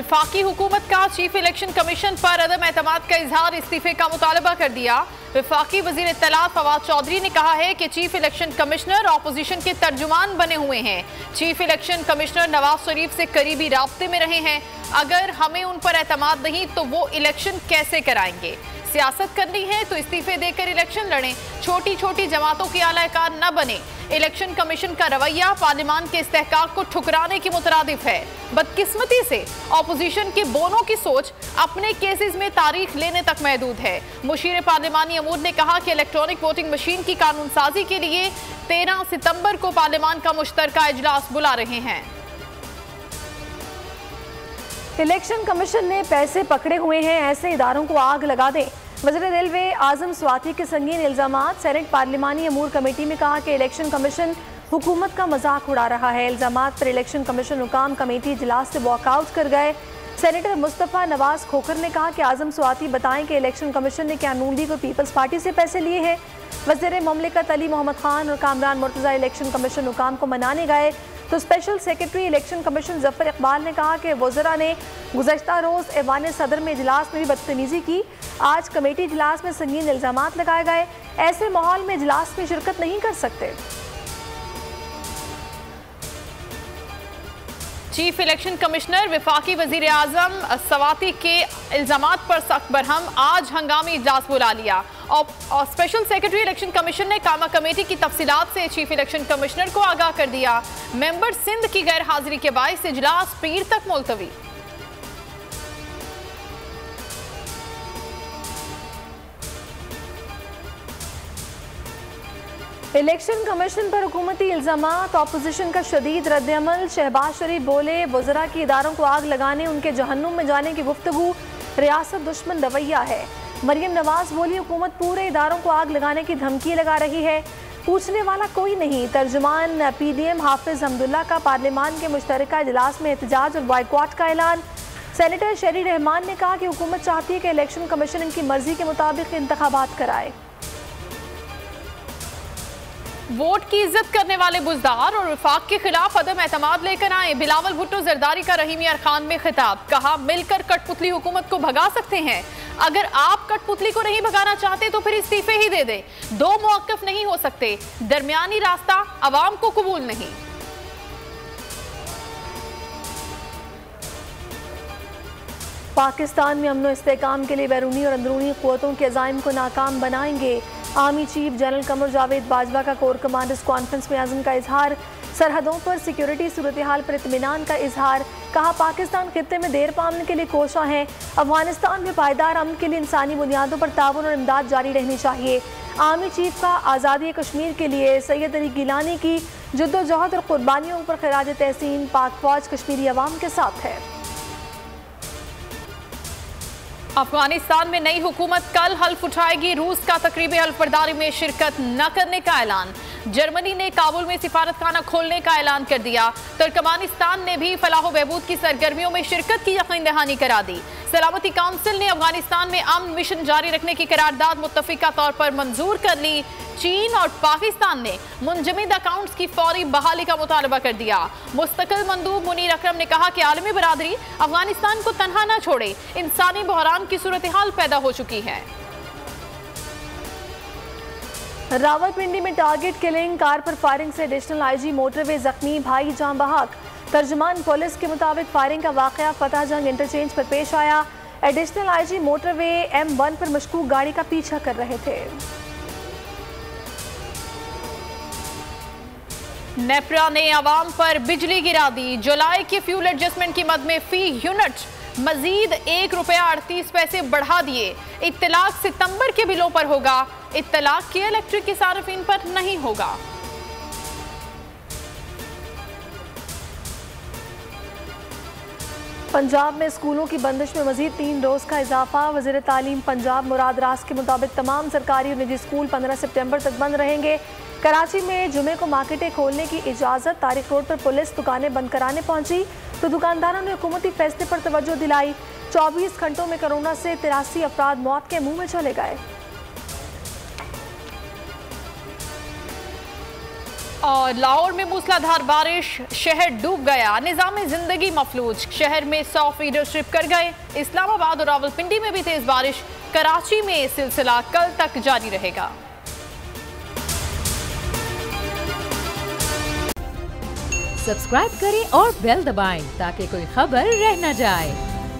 विफाकी हुकूमत का chief election commission पर अदम एतमाद का इजहार, इस्तीफे का मुतालबा कर दिया। विफाकी वजीर इत्तलात फवाद चौधरी ने कहा है कि चीफ इलेक्शन कमिश्नर ऑपोजिशन के तर्जुमान बने हुए हैं। Chief election commissioner Nawaz Sharif से करीबी राब्ते में रहे हैं। अगर हमें उन पर एतमाद नहीं तो वो इलेक्शन कैसे कराएंगे? सियासत करनी है तो इस्तीफे देकर इलेक्शन लड़ें, छोटी छोटी जमातों के आलाकार न बने। इलेक्शन कमीशन का रवैया पार्लियामान के इस्तेहकाक को ठुकराने की मुतरादिफ है। बदकिस्मती से ऑपोजिशन के बोनों की सोच अपने केसेस में तारीख लेने तक महदूद है। मुशीर पार्लिमानी अमूर ने कहा कि इलेक्ट्रॉनिक वोटिंग मशीन की कानून साजी के लिए 13 सितंबर को पार्लियामान का मुश्तरका इजलास बुला रहे हैं। इलेक्शन कमीशन ने पैसे पकड़े हुए हैं, ऐसे इदारों को आग लगा दें। वज़ीर रेलवे आजम स्वाति के संगीन इल्जामात। सेनेट पार्लिमानी अमूर कमेटी में कहा कि इलेक्शन कमीशन हुकूमत का मजाक उड़ा रहा है। इल्जामात पर इलेक्शन कमीशन हुकाम कमेटी इजलास से वॉकआउट कर गए। सेनेटर मुस्तफ़ा नवाज खोखर ने कहा कि आजम स्वाति बताएं कि इलेक्शन कमीशन ने क्या नून लीग और पीपल्स पार्टी से पैसे लिए हैं। वज़ीर ममलिकत अली मोहम्मद खान और कामरान मुर्तज़ा इलेक्शन कमीशन हुकाम को मनाने गए तो special secretary election commission Zafar Iqbal ने कहा कि वज़रा ने गुज़श्ता रोज़ ऐवान सदर में इजलास में भी बदतमीज़ी की। आज कमेटी इजलास में संगीन इल्जामात लगाए गए। ऐसे माहौल में इजलास में शिरकत नहीं कर सकते। चीफ इलेक्शन कमिश्नर विफाकी वजीर आजम स्वाति के इल्जामात पर सख्त बरहम। आज हंगामी इजलास बुला लिया और स्पेशल सेक्रेटरी इलेक्शन कमीशन ने कामा कमेटी की तफसीलात से चीफ इलेक्शन कमिश्नर को आगाह कर दिया। मेंबर सिंध की गैर हाजिरी के बायस इजलास पीर तक मुलतवी। इलेक्शन कमीशन पर हुकूमती इल्जामात, ऑपोजिशन का शदीद रद्दअमल। शहबाज शरीफ बोले वज़रा की इदारों को आग लगाने, उनके जहन्नुम में जाने की गुफ्तगू रियासत दुश्मन रवैया है। मरियम नवाज बोली हुकूमत पूरे इदारों को आग लगाने की धमकी लगा रही है, पूछने वाला कोई नहीं। तर्जुमान PDM हाफिज हमदुल्ला का पार्लियामान के मुश्तरका इजलास में एहतजाज और बॉयकॉट का ऐलान। सेनेटर शरी रहमान ने कहा कि हुकूमत चाहती है कि इलेक्शन कमीशन इनकी मर्जी के मुताबिक इंतखाबात कराए। वोट की इज्जत करने वाले बुजदार और विफाक के खिलाफ अदम एतमाद लेकर आए। बिलावल भुट्टो जरदारी का रहीम यार खान में खिताब। कहा मिलकर कठपुतली हुकूमत को भगा सकते हैं। अगर आप कठपुतली को नहीं भगाना चाहते तो फिर इस्तीफे ही दे दें। दो मौक़िफ़ नहीं हो सकते, दरमियानी रास्ता अवाम को कबूल नहीं। पाकिस्तान में अमन इस्तेहकाम के लिए बैरूनी और अंदरूनी क़ुव्वतों के अज़ाइम को नाकाम बनाएंगे। Army chief general Qamar Javed Bajwa का कोर कमांडर्स कॉन्फ्रेंस में आज़म का इजहार। सरहदों पर सिक्योरिटी सूरत हाल पर इत्मीनान का इजहार। कहा पाकिस्तान खित्ते में देर पाने के लिए कोशा है। अफगानिस्तान में पायदार अमन के लिए इंसानी बुनियादों पर ताउन और इमदाद जारी रहनी चाहिए। आर्मी चीफ का आज़ादी कश्मीर के लिए सैयद अली गिलानी की जद्दोजहद और कुर्बानियों पर खिराज तहसीन। पाक फौज कश्मीरी अवाम के साथ है। अफगानिस्तान में नई हुकूमत कल हल्फ उठाएगी। रूस का तकरीबी हल्फबरदारी में शिरकत न करने का ऐलान। जर्मनी ने काबुल में सिफारत खाना खोलने का ऐलान कर दिया। तुर्कमानिस्तान ने भी फलाह बहबूद की सरगर्मियों में शिरकत की यकीन दहानी करा दी। सलामती काउंसिल ने अफगानिस्तान में अमन मिशन जारी रखने की करारदाद मुत्तफिका तौर पर मंजूर कर ली। चीन और पाकिस्तान ने मुंजमद अकाउंट्स की फौरी बहाली का मुतालबा कर दिया। मुस्तकिल मंदूब मुनीर अकरम ने कहा कि आलमी बरादरी अफगानिस्तान को तनहा न छोड़े, इंसानी बहरान की सूरत हाल पैदा हो चुकी है। रावलपिंडी में टारगेट किलिंग, कार पर फायरिंग से एडिशनल IG मोटरवे जख्मी, भाई जान बहक। तर्जुमान पुलिस के मुताबिक फायरिंग का वाकया फतह जंग इंटरचेंज पर पेश आया। एडिशनल IG मोटरवे M1 पर मशकूक गाड़ी का पीछा कर रहे थे। नेपरा ने आवाम पर बिजली गिरा दी। जुलाई के फ्यूल एडजस्टमेंट की मद में फी यूनिट मजीद ₹1.38 बढ़ा दिए। इत्तलाक सितंबर के बिलों पर होगा, इत्तलाक के इलेक्ट्रिक के सार्फिन पर नहीं होगा। पंजाब में स्कूलों की बंदिश में मजीद 3 रोज़ का इजाफा। वज़ीर तालीम पंजाब मुराद रास के मुताबिक तमाम सरकारी और निजी स्कूल 15 सितंबर तक बंद रहेंगे। कराची में जुमे को मार्केटें खोलने की इजाज़त। तारिक रोड पर पुलिस दुकानें बंद कराने पहुंची तो दुकानदारों ने हुकूमती फैसले पर तवज्जो दिलाई। 24 घंटों में कोरोना से 83 अफराद मौत के मुंह में चले गए। और लाहौर में मूसलाधार बारिश, शहर डूब गया, निजाम जिंदगी मफलूज। शहर में 100 फीडर स्ट्रिप कर गए। इस्लामाबाद और रावलपिंडी में भी तेज बारिश। कराची में सिलसिला कल तक जारी रहेगा। सब्सक्राइब करें और बेल दबाएं ताकि कोई खबर रह न जाए।